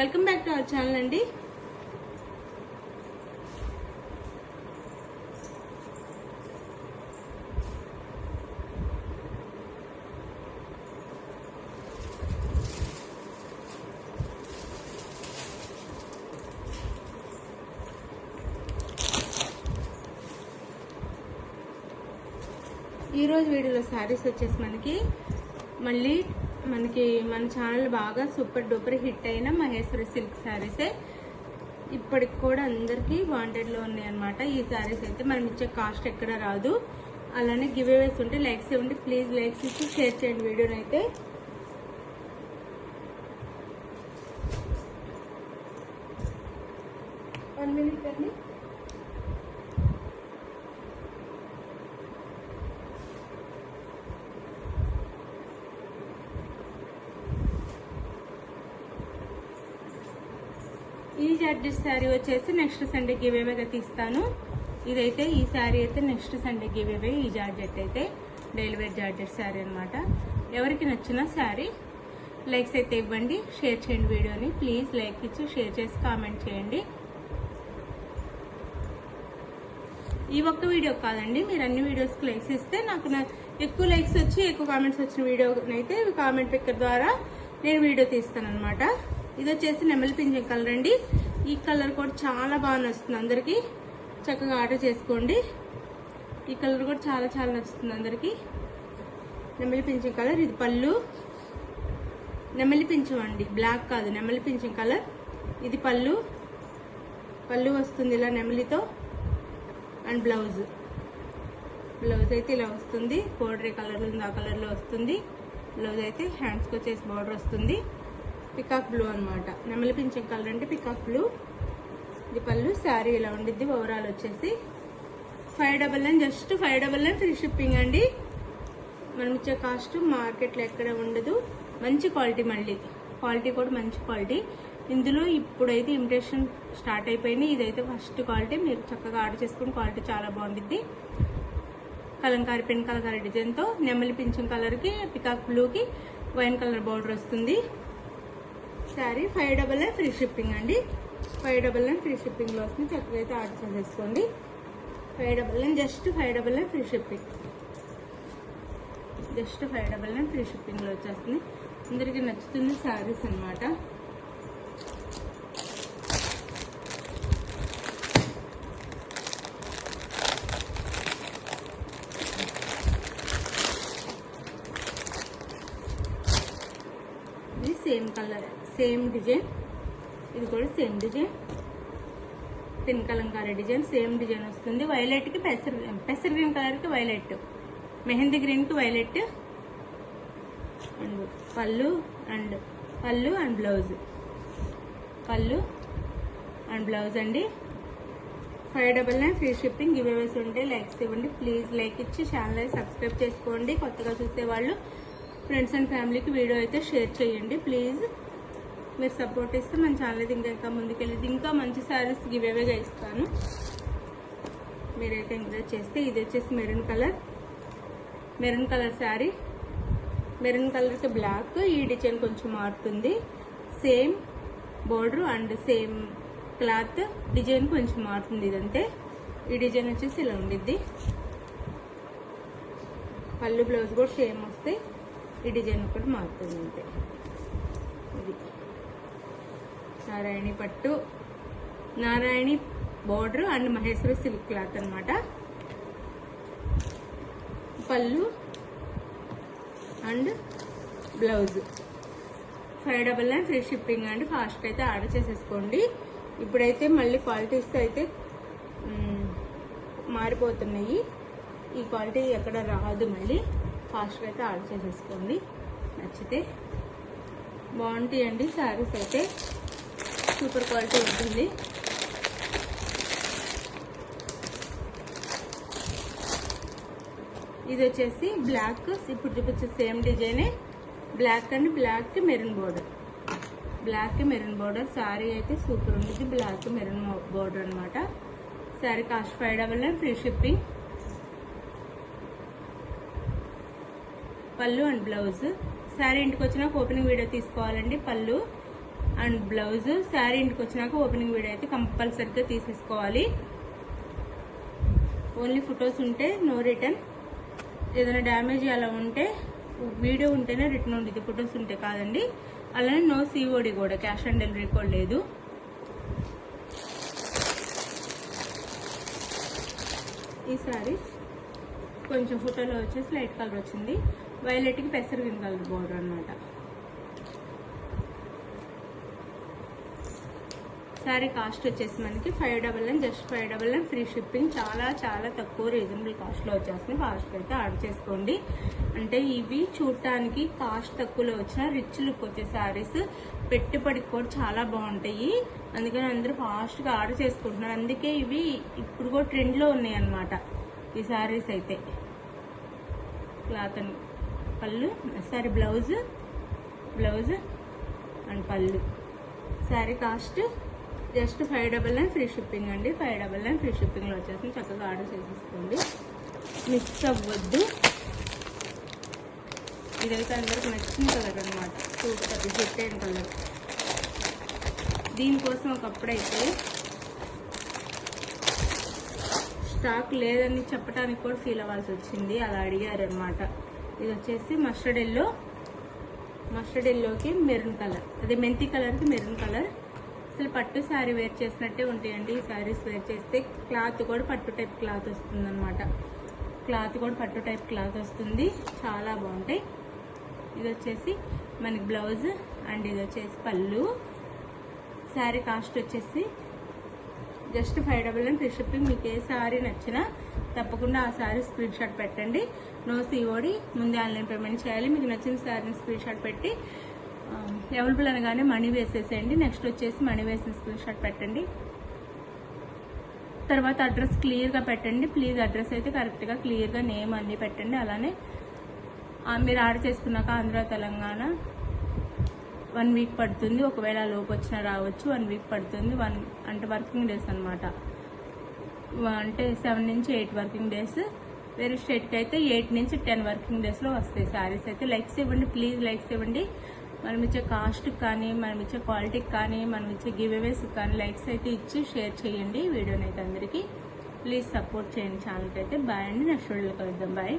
Welcome back to our channel అండి. ఈరోజు వీడియోలో శారీస్ వచ్చేసి మన ఛానల్ బాగా సూపర్ డూపర్ హిట్ అయిన మహేశ్వరి సిల్క్ శారీసే ఇప్పటికి కూడా అందరికీ వాంటెడ్లో ఉన్నాయి అన్నమాట. ఈ శారీస్ అయితే మనం ఇచ్చే కాస్ట్ ఎక్కడ రాదు. అలానే గివ్ అవేస్ ఉంటే లైక్స్ ఇవ్వండి ప్లీజ్. లైక్స్ ఇచ్చి షేర్ చేయండి వీడియోని అయితే. వన్ మినిట్ అండి. ఈ జార్జెట్ శారీ వచ్చేసి నెక్స్ట్ సండే గివ్ అవేగా తీస్తాను. ఇదైతే ఈ శారీ అయితే నెక్స్ట్ సండే గివ్ అవే. ఈ జార్జెట్ అయితే డైలీ వేర్ జార్జెట్ శారీ అనమాట. ఎవరికి నచ్చిన శారీ లైక్స్ అయితే ఇవ్వండి, షేర్ చేయండి వీడియోని ప్లీజ్. లైక్ ఇచ్చి షేర్ చేసి కామెంట్ చేయండి. ఈ ఒక్క వీడియో కాదండి, మీరు అన్ని వీడియోస్కి లైక్స్ ఇస్తే నాకు ఎక్కువ లైక్స్ వచ్చి ఎక్కువ కామెంట్స్ వచ్చిన వీడియోనైతే కామెంట్ పిక్కర్ ద్వారా నేను వీడియో తీస్తాను అనమాట. ఇది వచ్చేసి నెమలి పింఛం కలర్ అండి. ఈ కలర్ కూడా చాలా బాగా నచ్చుతుంది అందరికి, చక్కగా ఆర్డర్ చేసుకోండి. ఈ కలర్ కూడా చాలా చాలా నచ్చుతుంది అందరికి. నెమలి పింఛం కలర్. ఇది పళ్ళు, నెమలి పింఛం అండి, బ్లాక్ కాదు నెమలి పింఛం కలర్. ఇది పళ్ళు వస్తుంది ఇలా నెమలితో. అండ్ బ్లౌజ్ అయితే ఇలా వస్తుంది, కోడ్రీ కలర్ ఉంది ఆ కలర్లో వస్తుంది. బ్లౌజ్ అయితే హ్యాండ్స్కి వచ్చేసి బార్డర్ వస్తుంది. పికాక్ బ్లూ అనమాట. నెమలి పింఛం కలర్ అంటే పికాక్ బ్లూ. ఇది పళ్ళు. శారీ ఇలా ఉండిద్ది. ఓవరాల్ వచ్చేసి 599, జస్ట్ 599 ఫ్రీ షిప్పింగ్ అండి. మనం ఇచ్చే కాస్ట్ మార్కెట్లో ఎక్కడ ఉండదు. మంచి క్వాలిటీ, మళ్ళీ క్వాలిటీ కూడా మంచి క్వాలిటీ. ఇందులో ఇప్పుడైతే ఇమిటేషన్ స్టార్ట్ అయిపోయినాయి. ఇదైతే ఫస్ట్ క్వాలిటీ. మీరు చక్కగా ఆర్డర్ చేసుకుని క్వాలిటీ చాలా బాగుండిద్ది. కలంకారీ పెన్ కలంకారీ డిజైన్తో నెమలి పింఛం కలర్కి పికాక్ బ్లూకి వైన్ కలర్ బార్డర్ వస్తుంది. శారీ 599 ఫ్రీ షిప్పింగ్ అండి. 599 ఫ్రీ షిప్పింగ్లో వస్తుంది. చక్కగా అయితే ఆర్డర్ చేసేసుకోండి. 599, just 599 free shipping. Just 599 free షిప్పింగ్లో వచ్చేస్తుంది. అందరికీ నచ్చుతుంది శారీస్ అనమాట. ఇది సేమ్ కలర్, సేమ్ డిజైన్. ఇది కూడా same design, pen Kalamkari design. Same design వస్తుంది. వైలెట్కి పెసర్ గ్రీన్ కలర్కి వైలెట్, మెహందీ గ్రీన్కి వైలెట్. అండ్ పళ్ళు అండ్ బ్లౌజ్. పళ్ళు అండ్ బ్లౌజ్ అండి. 599 ఫ్రీ షిప్పింగ్. గివ్ అవేస్ ఉంటే లైక్స్ ఇవ్వండి ప్లీజ్. లైక్ ఇచ్చి ఛానల్ సబ్స్క్రైబ్ చేసుకోండి. కొత్తగా చూసేవాళ్ళు ఫ్రెండ్స్ అండ్ ఫ్యామిలీకి వీడియో అయితే షేర్ చేయండి ప్లీజ్. మీరు సపోర్ట్ ఇస్తే మన ఛానల్ అయితే ఇంకా ముందుకెళ్ళి ఇంకా మంచి శారీస్ గివ్ అవేగా ఇస్తాను. మీరైతే ఎంకరేజ్ చేస్తే. ఇది వచ్చేసి మెరూన్ కలర్ శారీ. మెరూన్ కలర్కి బ్లాక్. ఈ డిజైన్ కొంచెం మారుతుంది. Same border and same cloth. Design కొంచెం మారుతుంది. ఇదంతే. ఈ డిజైన్ వచ్చేసి ఇలా ఉండిద్ది. పళ్ళు బ్లౌజ్ కూడా సేమ్ వస్తాయి. ఈ డిజైన్ కూడా మారుతుంది అంతే. ఇది నారాయణి పట్టు, Narayani border and Maheshwari silk cloth అనమాట. పళ్ళు అండ్ బ్లౌజ్. 599 ఫ్రీ షిప్పింగ్ అండి. ఫాస్ట్గా అయితే ఆర్డర్ చేసేసుకోండి. ఇప్పుడైతే మళ్ళీ క్వాలిటీస్ అయితే మారిపోతున్నాయి. ఈ క్వాలిటీ ఎక్కడ రాదు. మళ్ళీ ఫాస్ట్గా అయితే ఆర్డర్ చేసేసుకోండి. నచ్చితే బాగుంటాయండి శారీస్ అయితే. సూపర్ క్వాలిటీ ఉంటుంది. ఇది వచ్చేసి బ్లాక్. ఇప్పుడు చూపించే సేమ్ డిజైనే. బ్లాక్ అండ్ బ్లాక్కి మెరూన్ బోర్డర్. బ్లాక్కి మెరూన్ బోర్డర్. శారీ అయితే సూపర్ ఉంటుంది. బ్లాక్ మెరూన్ బోర్డర్ అనమాట. Sari cost 599 free shipping. పళ్ళు అండ్ బ్లౌజ్. శారీ ఇంటికి వచ్చినాక ఓపెనింగ్ వీడియో తీసుకోవాలండి. పళ్ళు అండ్ బ్లౌజ్. శారీ ఇంటికి వచ్చినాక ఓపెనింగ్ వీడియో అయితే కంపల్సరీగా తీసేసుకోవాలి. ఓన్లీ ఫొటోస్ ఉంటే నో రిటర్న్. ఏదైనా డ్యామేజ్ అలా ఉంటే వీడియో ఉంటేనే రిటర్న్ ఉంటుంది, ఫొటోస్ ఉంటే కాదండి. అలానే నో సిఓడి కూడా, క్యాష్ ఆన్ డెలివరీ కూడా లేదు. ఈ సారీ కొంచెం ఫోటోలో వచ్చేసి లైట్ కలర్ వచ్చింది, వైలెట్కి పెసర గ్రీన్ కలర్ బోర్డర్ అనమాట. శారీ కాస్ట్ వచ్చేసి మనకి 599, జస్ట్ 599 ఫ్రీ షిప్పింగ్. చాలా చాలా తక్కువ రీజనబుల్ కాస్ట్లో వచ్చేస్తుంది. ఫాస్ట్ అయితే ఆర్డర్ చేసుకోండి. అంటే ఇవి చూడటానికి కాస్ట్ తక్కువలో వచ్చిన రిచ్ లుక్ వచ్చే శారీస్, పెట్టుబడికి కూడా చాలా బాగుంటాయి. అందుకని అందరూ ఫాస్ట్గా ఆర్డర్ చేసుకుంటున్నారు. అందుకే ఇవి ఇప్పుడు కూడా ట్రెండ్లో ఉన్నాయి అన్నమాట ఈ శారీస్ అయితే. క్లాత్ అని పళ్ళు, సారీ బ్లౌజ్ అండ్ పళ్ళు. Sari cost just 599 free shipping అండి. 599 ఫ్రీ షిప్పింగ్లో వచ్చేసి చక్కగా ఆర్డర్ చేసేసుకోండి. మిక్స్ అవ్వద్దు. ఇదైతే అందరికి నచ్చిన కలర్ అనమాట, సూపర్ హిట్ అయిన కలర్. దీనికోసం ఒకప్పుడైతే స్టాక్ లేదని చెప్పడానికి కూడా ఫీల్ అవ్వాల్సి వచ్చింది, అలా అడిగారు అనమాట. ఇది వచ్చేసి మస్టర్డ్ ఎల్లోకి మెరూన్ కలర్, అదే మెంతి కలర్కి మెరూన్ కలర్. అసలు పట్టు శారీ వేర్ చేసినట్టే ఉంటాయండి ఈ శారీస్ వేర్ చేస్తే. క్లాత్ కూడా పట్టు టైప్ క్లాత్ వస్తుంది అనమాట. పట్టు టైప్ క్లాత్ వస్తుంది, చాలా బాగుంటాయి. ఇది వచ్చేసి మనకి బ్లౌజ్ అండ్ ఇది వచ్చేసి పళ్ళు. శారీ కాస్ట్ వచ్చేసి జస్ట్ 599 ఫ్రీ షిప్పింగ్. మీకు ఏ శారీ నచ్చినా తప్పకుండా ఆ శారీ స్క్రీన్ షాట్ పెట్టండి. నో సిఓడి, ముందే ఆన్లైన్ పేమెంట్ చేయాలి. మీకు నచ్చిన శారీని స్క్రీన్ షాట్ పెట్టి అవైలబుల్ అనగానే మనీ వేసేసేయండి. నెక్స్ట్ వచ్చేసి మనీ వేసిన స్క్రీన్ షాట్ పెట్టండి. తర్వాత అడ్రస్ క్లియర్గా పెట్టండి ప్లీజ్. అడ్రస్ అయితే కరెక్ట్గా క్లియర్గా నేమ్ అన్నీ పెట్టండి. అలానే మీరు ఆర్డర్ చేసుకున్నాక ఆంధ్ర తెలంగాణ 1 వీక్ పడుతుంది. ఒకవేళ లోపు వచ్చినా రావచ్చు. 1 వీక్ పడుతుంది. అంటే వర్కింగ్ డేస్ అనమాట. అంటే 7 నుంచి 8 వర్కింగ్ డేస్. వేరే స్టేట్కి అయితే 8 నుంచి 10 వర్కింగ్ డేస్లో వస్తాయి శారీస్ అయితే. లైక్స్ ఇవ్వండి ప్లీజ్, లైక్స్ ఇవ్వండి. మనం ఇచ్చే కాస్ట్కి కానీ, మనం ఇచ్చే క్వాలిటీకి కానీ, మనం ఇచ్చే గివ్ అవేస్కి కానీ లైక్స్ అయితే ఇచ్చి షేర్ చేయండి వీడియోని అయితే అందరికీ. ప్లీజ్ సపోర్ట్ చేయండి ఛానల్కి అయితే. బాయ్ అండి, నెక్స్ట్ వీడియోలో కలుద్దాం. బాయ్.